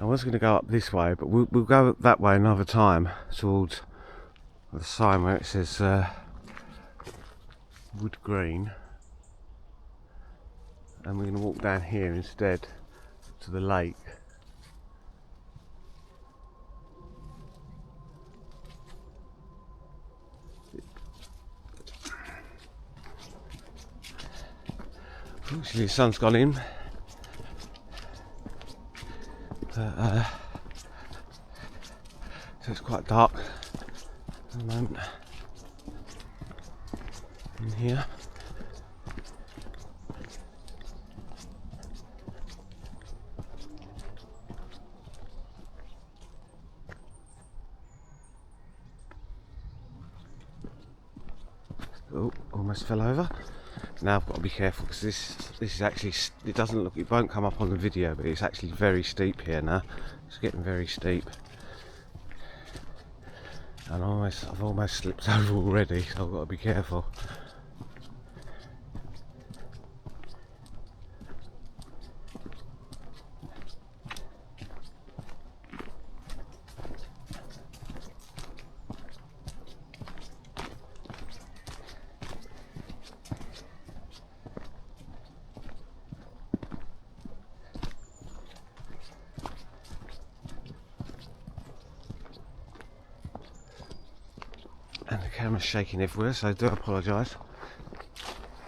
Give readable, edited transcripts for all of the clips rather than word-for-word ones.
I was going to go up this way, but we'll go that way another time towards the sign where it says Wood Green, and we're going to walk down here instead to the lake. Actually, the sun's gone in, but, so it's quite dark at the moment in here. Oh, almost fell over. Now I've got to be careful because this is actually, it doesn't look, it won't come up on the video, but it's actually very steep here now. It's getting very steep, and I've almost slipped over already, so I've got to be careful. And the camera's shaking everywhere, so I do apologise.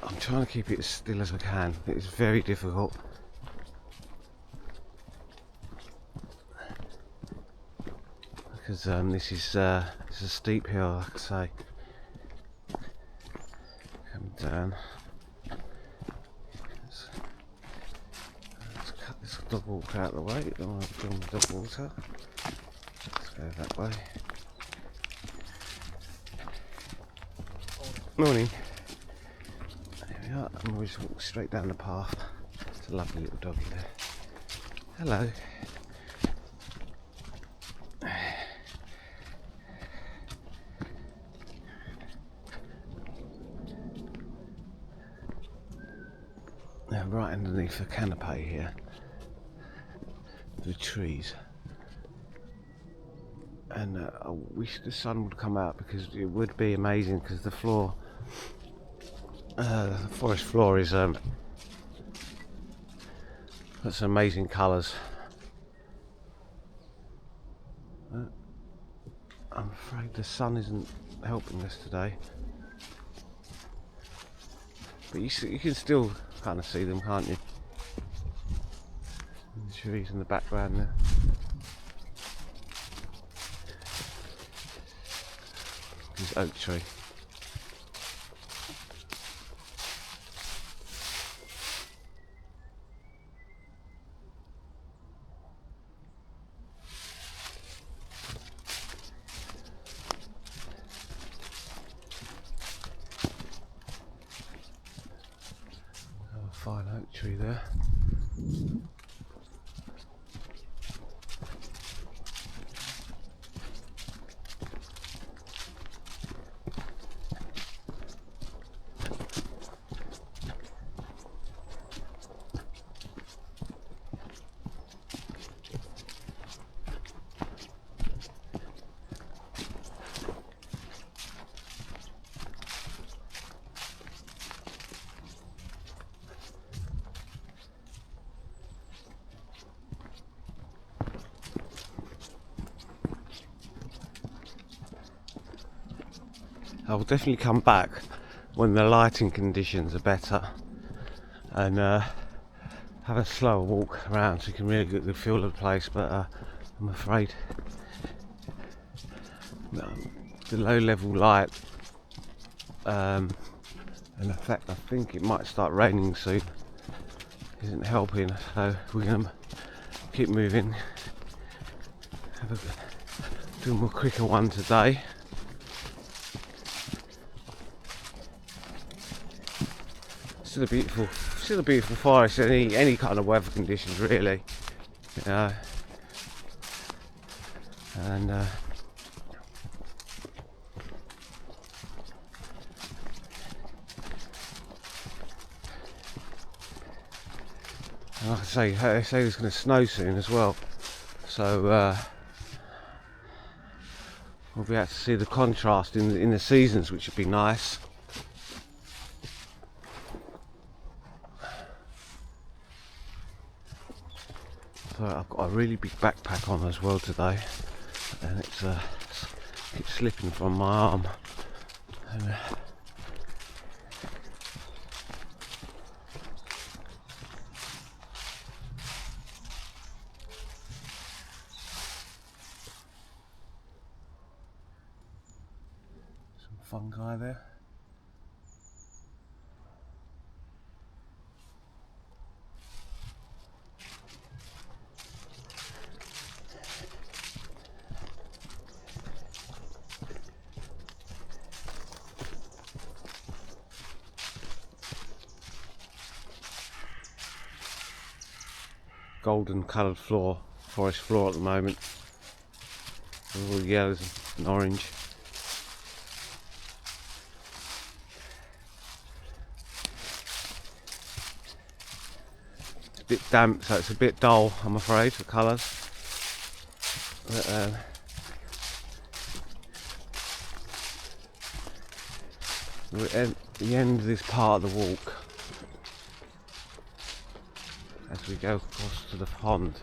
I'm trying to keep it as still as I can. It's very difficult. Because this is it's a steep hill, like I say. Come down. Let's cut this dog walk out of the way. I don't want to film the dog water. Let's go that way. Morning. There we are, and we'll just walk straight down the path. It's a lovely little doggy there. Hello. Now, right underneath the canopy here, the trees. And I wish the sun would come out, because it would be amazing, because the floor, the forest floor is got some amazing colours. I'm afraid the sun isn't helping us today, but you can still kind of see them, can't you? The trees in the background there. This oak tree. A fine oak tree there. I will definitely come back when the lighting conditions are better, and have a slower walk around so you can really get the feel of the place, but I'm afraid the low level light and the fact I think it might start raining soon isn't helping, so we're going to keep moving, do a more quicker one today. Still a beautiful forest, any kind of weather conditions really, you know. And like I say, they say it's going to snow soon as well, so we'll be able to see the contrast in the seasons, which would be nice. So I've got a really big backpack on as well today, and it's keeps slipping from my arm. And, some fungi there. Golden coloured forest floor at the moment, with all the yellows and orange. It's a bit damp, so it's a bit dull, I'm afraid, the colours. But, we're at the end of this part of the walk as we go across to the pond.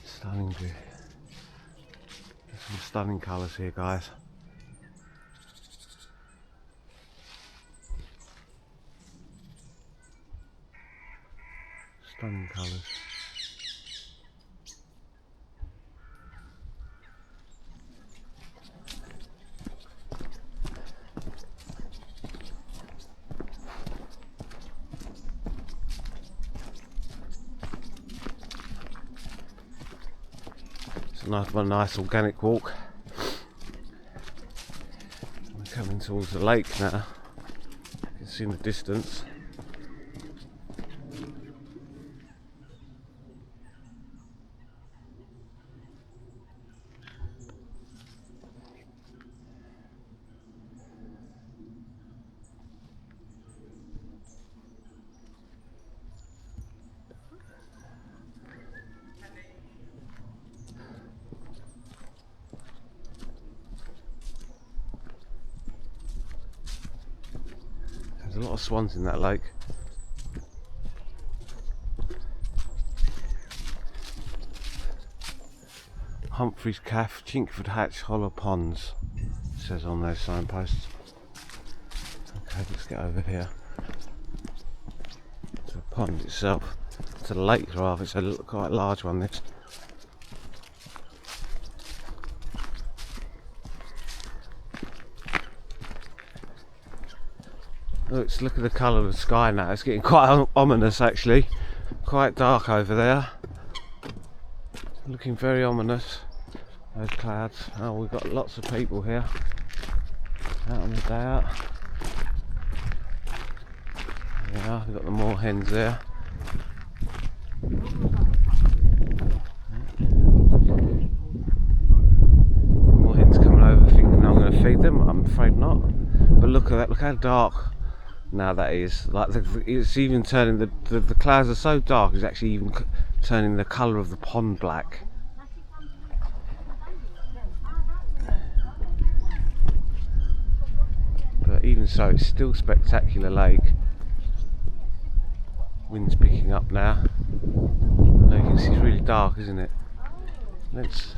Stunning view. There's some stunning colours here, guys. Stunning colours. Another nice organic walk. We're coming towards the lake now. You can see in the distance. There's a lot of swans in that lake. Humphrey's Calf, Chinkford Hatch, Hollow Ponds, it says on those signposts. Okay, let's get over here to the pond itself, to the lake rather. It's a quite large one, this. Look at the colour of the sky now. It's getting quite ominous, actually. Quite dark over there. Looking very ominous. Those clouds. Oh, we've got lots of people here out on the day out. Yeah, we've got the moorhens there. Moorhens coming over thinking I'm going to feed them. I'm afraid not. But look at that. Look how dark now that is. Like it's even turning the clouds are so dark. It's actually even turning the colour of the pond black. But even so, it's still a spectacular lake. Wind's picking up now. Now you can see it's really dark, isn't it? Let's.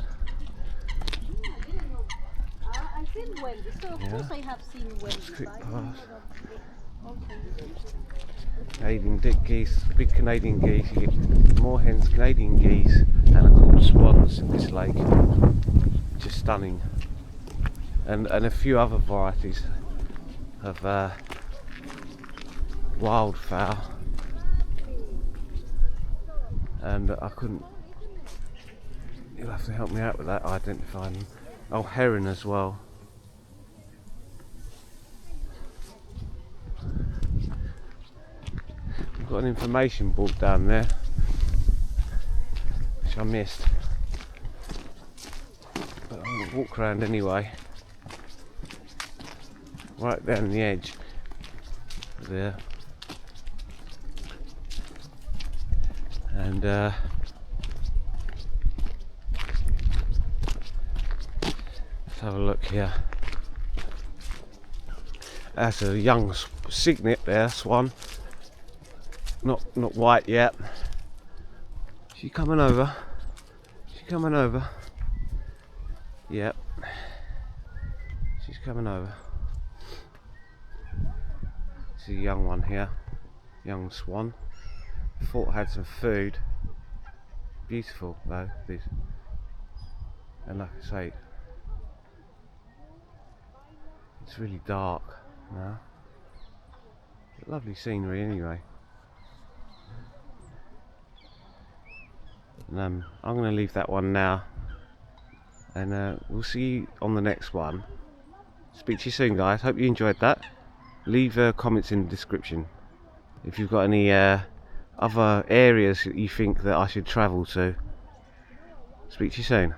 I've seen Wendy, so of course I have seen Wendy. Quick pass. Canadian geese, big Canadian geese. You get moorhens, Canadian geese, and of course swans in this lake. Just stunning. And a few other varieties of wildfowl. And I couldn't. You'll have to help me out with that, identifying them. Oh, heron as well. We've got an information board down there, which I missed. But I'm going to walk around anyway. Right down the edge there. And let's have a look here. That's a young cygnet there, swan. Not white yet. She coming over. She's coming over. Yep. She's coming over. It's a young one here. Young swan. Thought I had some food. Beautiful though, this. And like I say, it's really dark now. Lovely scenery anyway. And, I'm going to leave that one now, and we'll see you on the next one. Speak to you soon, guys. Hope you enjoyed that. Leave comments in the description if you've got any other areas that you think that I should travel to. Speak to you soon.